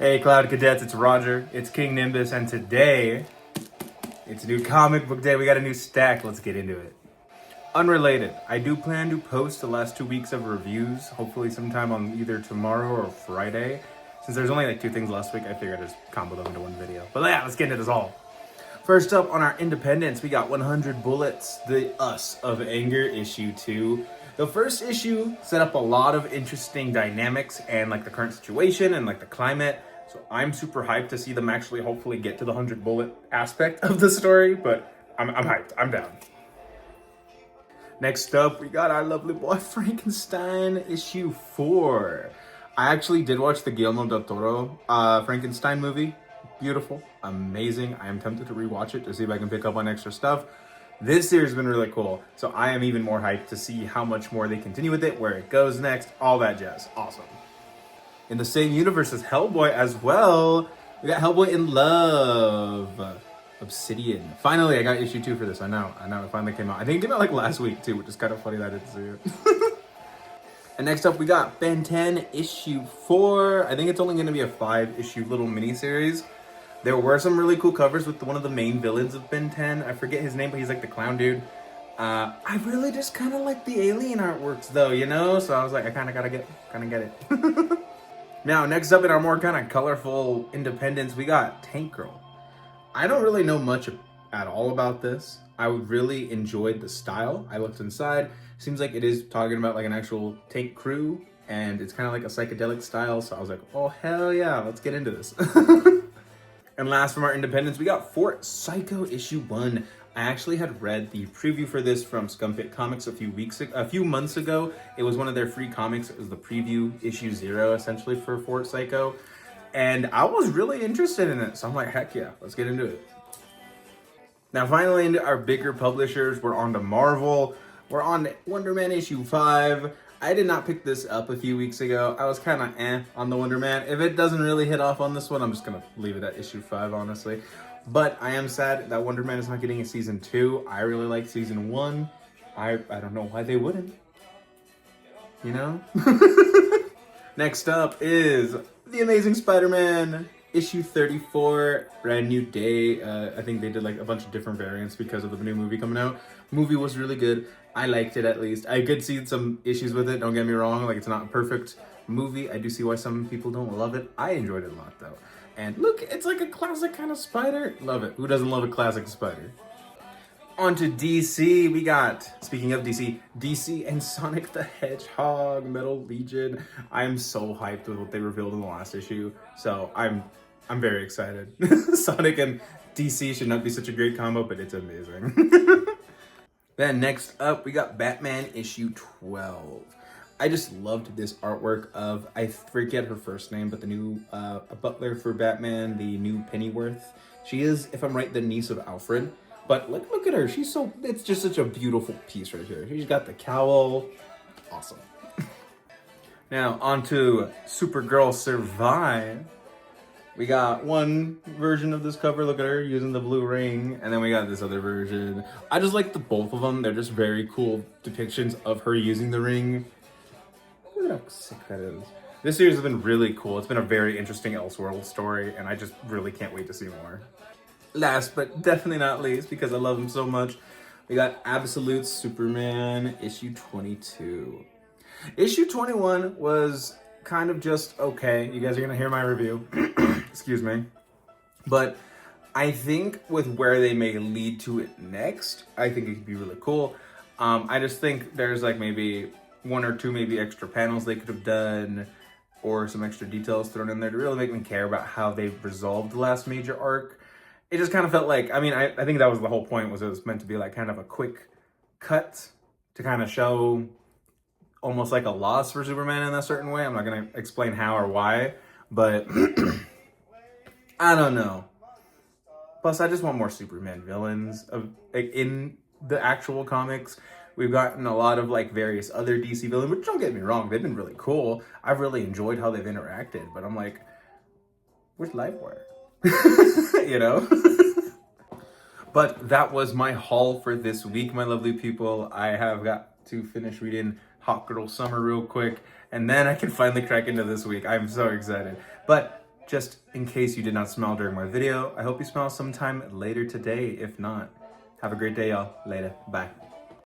Hey Cloud Cadets, it's Roger, it's King Nimbus, and today, it's a new comic book day. We got a new stack, let's get into it. Unrelated, I do plan to post the last 2 weeks of reviews, hopefully sometime on either tomorrow or Friday. Since there's only like 2 things last week, I figured I'd just combo them into one video. But yeah, let's get into this all. First up on our Independence, we got 100 Bullets, the Us of Anger, issue 2. The first issue set up a lot of interesting dynamics and like the current situation and like the climate. So I'm super hyped to see them actually hopefully get to the 100 bullet aspect of the story, but I'm hyped, I'm down. Next up, we got our lovely boy Frankenstein, issue 4. I actually did watch the Guillermo del Toro Frankenstein movie. Beautiful, amazing. I am tempted to rewatch it to see if I can pick up on extra stuff. This series has been really cool, so I am even more hyped to see how much more they continue with it, where it goes next, all that jazz. Awesome. In the same universe as Hellboy as well, we got Hellboy in Love. Obsidian. Finally, I got issue 2 for this. I know, it finally came out. I think it came out like last week too, which is kind of funny that I didn't see it. And next up, we got Ben 10 issue 4. I think it's only going to be a 5-issue little mini-series. There were some really cool covers with one of the main villains of Ben 10. I forget his name, but he's like the clown dude. I really just kind of like the alien artworks though, you know? So I was like, I kind of get it. Now, next up in our more kind of colorful Independence, we got Tank Girl. I don't really know much at all about this. I really enjoyed the style. I looked inside. Seems like it is talking about like an actual tank crew, and it's kind of like a psychedelic style. So I was like, oh, hell yeah, let's get into this. And last from our Independence, we got Fort Psycho issue 1. I actually had read the preview for this from Scumpit Comics a few months ago. It was one of their free comics. It was the preview, issue 0, essentially, for Fort Psycho. And I was really interested in it. So I'm like, heck yeah, let's get into it. Now, finally, into our bigger publishers, we're on to Marvel. We're on to Wonder Man issue 5. I did not pick this up a few weeks ago. I was kind of on the Wonder Man. If it doesn't really hit off on this one, I'm just going to leave it at issue 5, honestly. But I am sad that Wonder Man is not getting a season 2. I really like season 1. I don't know why they wouldn't. You know? Next up is The Amazing Spider-Man, issue 34, brand new day. I think they did like a bunch of different variants because of the new movie coming out. Movie was really good. I liked it at least. I could see some issues with it, don't get me wrong. Like, it's not a perfect movie. I do see why some people don't love it. I enjoyed it a lot though. And look, it's like a classic kind of spider. Love it. Who doesn't love a classic spider? On to DC, we got, speaking of DC and Sonic the Hedgehog, Metal Legion. I am so hyped with what they revealed in the last issue, so I'm very excited. Sonic and DC should not be such a great combo, but it's amazing. Then next up, we got Batman issue 12. I just loved this artwork of, I forget her first name, but the new butler for Batman, the new Pennyworth. She is, if I'm right, the niece of Alfred. But look at her. She's so, it's just such a beautiful piece right here. She's got the cowl. Awesome. Now, on to Supergirl Survive. We got one version of this cover. Look at her using the blue ring. And then we got this other version. I just like the both of them. They're just very cool depictions of her using the ring. Look at how sick that is. This series has been really cool. It's been a very interesting Elseworld story, and I just really can't wait to see more. Last but definitely not least, because I love him so much, we got Absolute Superman issue 22. Issue 21 was kind of just okay. You guys are gonna hear my review. Excuse me. But I think with where they may lead to it next, I think it could be really cool. I just think there's like maybe 1 or 2 maybe extra panels they could have done, or some extra details thrown in there to really make me care about how they've resolved the last major arc. It just kind of felt like, I mean, I think that was the whole point, was it was meant to be like kind of a quick cut to kind of show almost like a loss for Superman in a certain way. I'm not going to explain how or why, but I don't know. Plus, I just want more Superman villains in the actual comics. We've gotten a lot of like various other DC villains, which don't get me wrong, they've been really cool. I've really enjoyed how they've interacted, but I'm like, where's Livewire? You know? But that was my haul for this week, my lovely people. I have got to finish reading Hot Girl Summer real quick, and then I can finally crack into this week. I'm so excited. But just in case you did not smile during my video, I hope you smile sometime later today. If not, have a great day, y'all. Later. Bye.